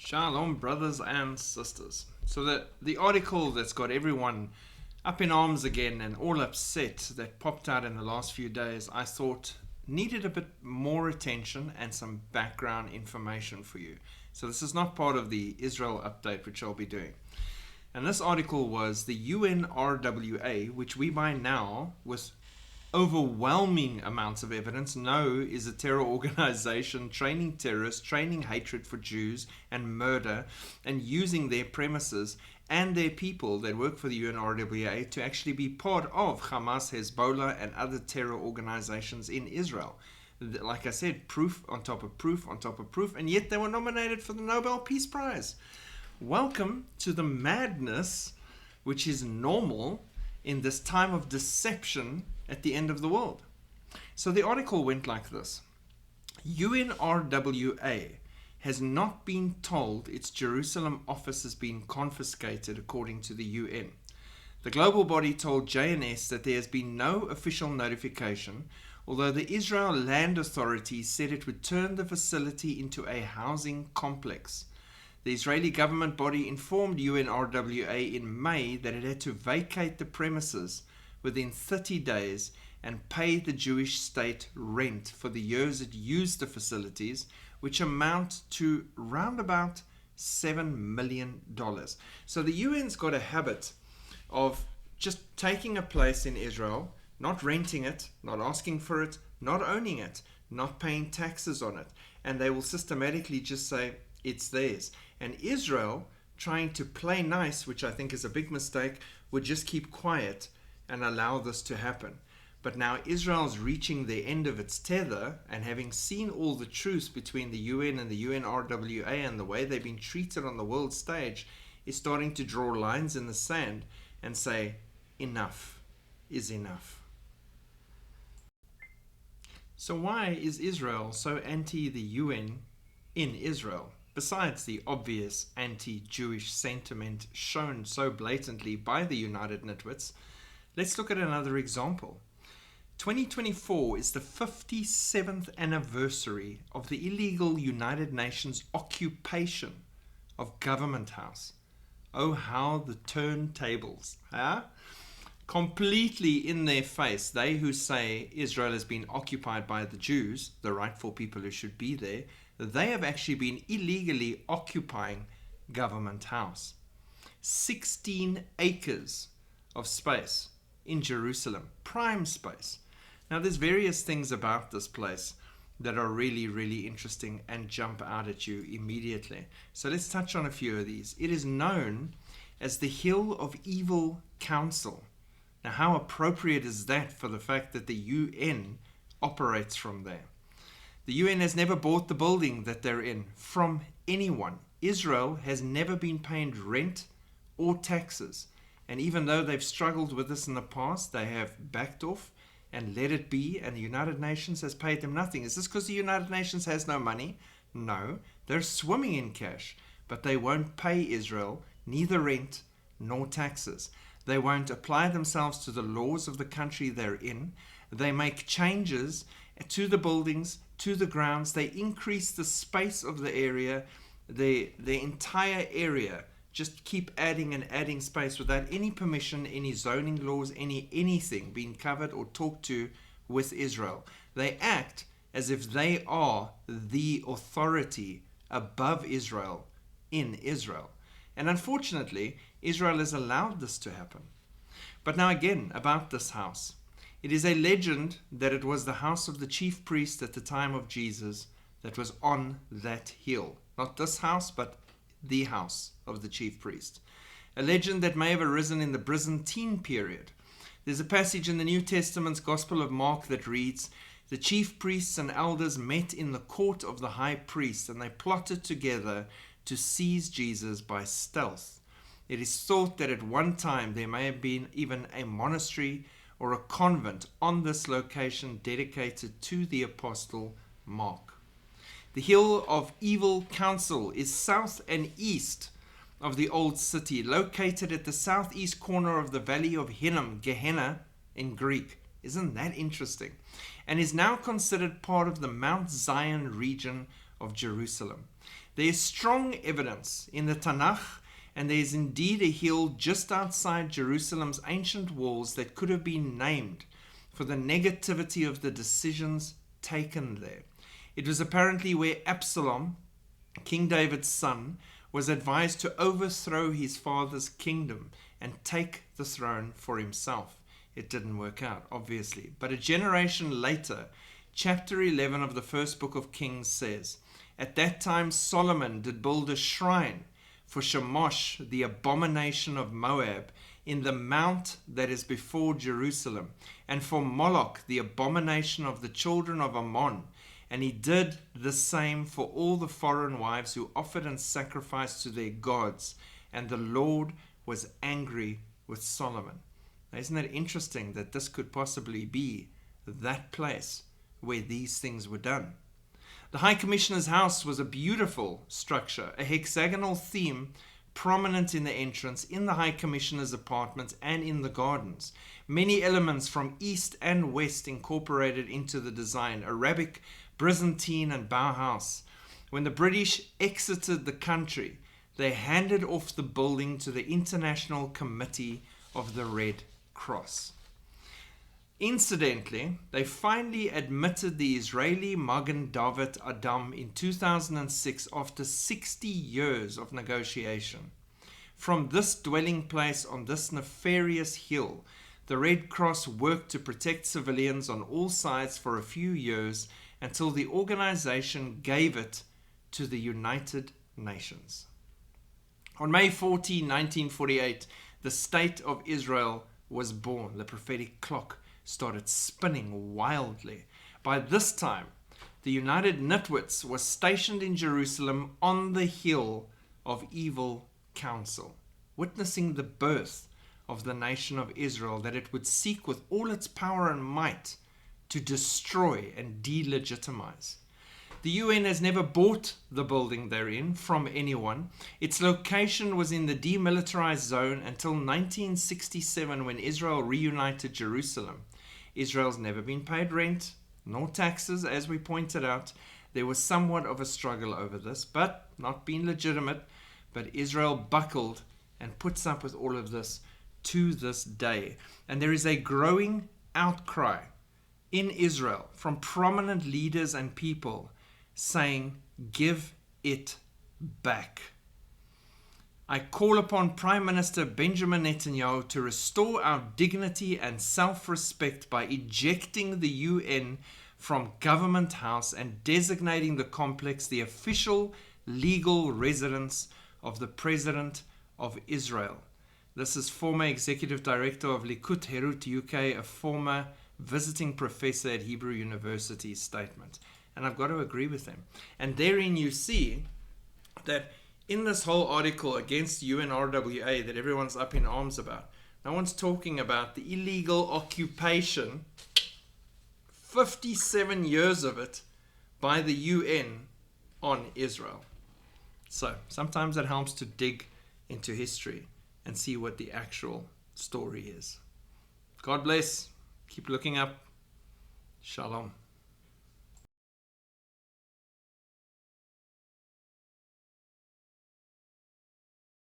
Shalom, brothers and sisters. So the article that's got everyone up in arms again and all upset that popped out in the last few days, I thought needed a bit more attention and some background information for you. So this is not part of the Israel update, which I'll be doing. And this article was the UNRWA, which we by now, with overwhelming amounts of evidence, know is a terror organization training terrorists, training hatred for Jews and murder, and using their premises and their people that work for the UNRWA to actually be part of Hamas, Hezbollah, and other terror organizations in Israel. Like I said, proof on top of proof on top of proof, and yet they were nominated for the Nobel Peace Prize. Welcome to the madness which is normal in this time of deception at the end of the world. So the article went like this. UNRWA has not been told its Jerusalem office has been confiscated according to the UN. The global body told J.S. that there has been no official notification, although the Israel Land Authority said it would turn the facility into a housing complex. The Israeli government body informed UNRWA in May that it had to vacate the premises within 30 days and pay the Jewish state rent for the years it used the facilities, which amount to round about $7 million. So the UN's got a habit of just taking a place in Israel, not renting it, not asking for it, not owning it, not paying taxes on it, and they will systematically just say it's theirs. And Israel, trying to play nice, which I think is a big mistake, would just keep quiet and allow this to happen. But now Israel's reaching the end of its tether, and having seen all the truths between the UN and the UNRWA and the way they've been treated on the world stage, is starting to draw lines in the sand and say enough is enough. So why is Israel so anti the UN in Israel? Besides the obvious anti-Jewish sentiment shown so blatantly by the United Nitwits, let's look at another example. 2024 is the 57th anniversary of the illegal United Nations occupation of Government House. Oh, how the turntables, huh? Completely in their face, they who say Israel has been occupied by the Jews, the rightful people who should be there, they have actually been illegally occupying Government House. 16 acres of space in Jerusalem, prime space. Now there's various things about this place that are really, really interesting and jump out at you immediately. So let's touch on a few of these. It is known as the Hill of Evil Council. Now how appropriate is that for the fact that the UN operates from there? The UN has never bought the building that they're in from anyone. Israel has never been paying rent or taxes. And even though they've struggled with this in the past, they have backed off and let it be, and the United Nations has paid them nothing. Is this because the United Nations has no money? No, they're swimming in cash, but they won't pay Israel neither rent nor taxes. They won't apply themselves to the laws of the country they're in. They make changes to the buildings, to the grounds. They increase the space of the area, the entire area. Just keep adding and adding space without any permission, any zoning laws, anything being covered or talked to with Israel. They act as if they are the authority above Israel in Israel. And unfortunately, Israel has allowed this to happen. But now again, about this house. It is a legend that it was the house of the chief priest at the time of Jesus that was on that hill. Not this house, but the house of the chief priest. A legend that may have arisen in the Byzantine period. There's a passage in the New Testament's Gospel of Mark that reads, "The chief priests and elders met in the court of the high priest, and they plotted together to seize Jesus by stealth." It is thought that at one time there may have been even a monastery or a convent on this location dedicated to the apostle Mark. The Hill of Evil Council is south and east of the old city, located at the southeast corner of the valley of Hinnom, Gehenna in Greek. Isn't that interesting? And is now considered part of the Mount Zion region of Jerusalem. There is strong evidence in the Tanakh, and there is indeed a hill just outside Jerusalem's ancient walls that could have been named for the negativity of the decisions taken there. It was apparently where Absalom, King David's son, was advised to overthrow his father's kingdom and take the throne for himself. It didn't work out, obviously. But a generation later, chapter 11 of the first book of Kings says, "At that time Solomon did build a shrine for Chemosh, the abomination of Moab, in the mount that is before Jerusalem, and for Moloch, the abomination of the children of Ammon. And he did the same for all the foreign wives who offered and sacrificed to their gods. And the Lord was angry with Solomon." Now, isn't that interesting that this could possibly be that place where these things were done? The High Commissioner's house was a beautiful structure, a hexagonal theme prominent in the entrance, in the High Commissioner's apartments, and in the gardens. Many elements from east and west incorporated into the design: Arabic, Byzantine, and Bauhaus. When the British exited the country, they handed off the building to the International Committee of the Red Cross. Incidentally, they finally admitted the Israeli Magen David Adom in 2006 after 60 years of negotiation. From this dwelling place on this nefarious hill, the Red Cross worked to protect civilians on all sides for a few years until the organization gave it to the United Nations. On May 14, 1948, the State of Israel was born. The prophetic clock started spinning wildly. By this time, the United Nitwits was stationed in Jerusalem on the hill of evil counsel, witnessing the birth of the nation of Israel that it would seek with all its power and might to destroy and delegitimize. The UN has never bought the building they're in from anyone. Its location was in the demilitarized zone until 1967, when Israel reunited Jerusalem. Israel's never been paid rent, nor taxes, as we pointed out. There was somewhat of a struggle over this, but not being legitimate. But Israel buckled and puts up with all of this to this day. And there is a growing outcry in Israel from prominent leaders and people saying, "Give it back." I call upon Prime Minister Benjamin Netanyahu to restore our dignity and self-respect by ejecting the UN from Government House and designating the complex the official legal residence of the President of Israel. This is former Executive Director of Likud Herut UK, a former visiting professor at Hebrew University's statement. And I've got to agree with him. And therein you see that in this whole article against UNRWA that everyone's up in arms about, no one's talking about the illegal occupation, 57 years of it, by the UN on Israel. So sometimes it helps to dig into history and see what the actual story is. God bless. Keep looking up. Shalom.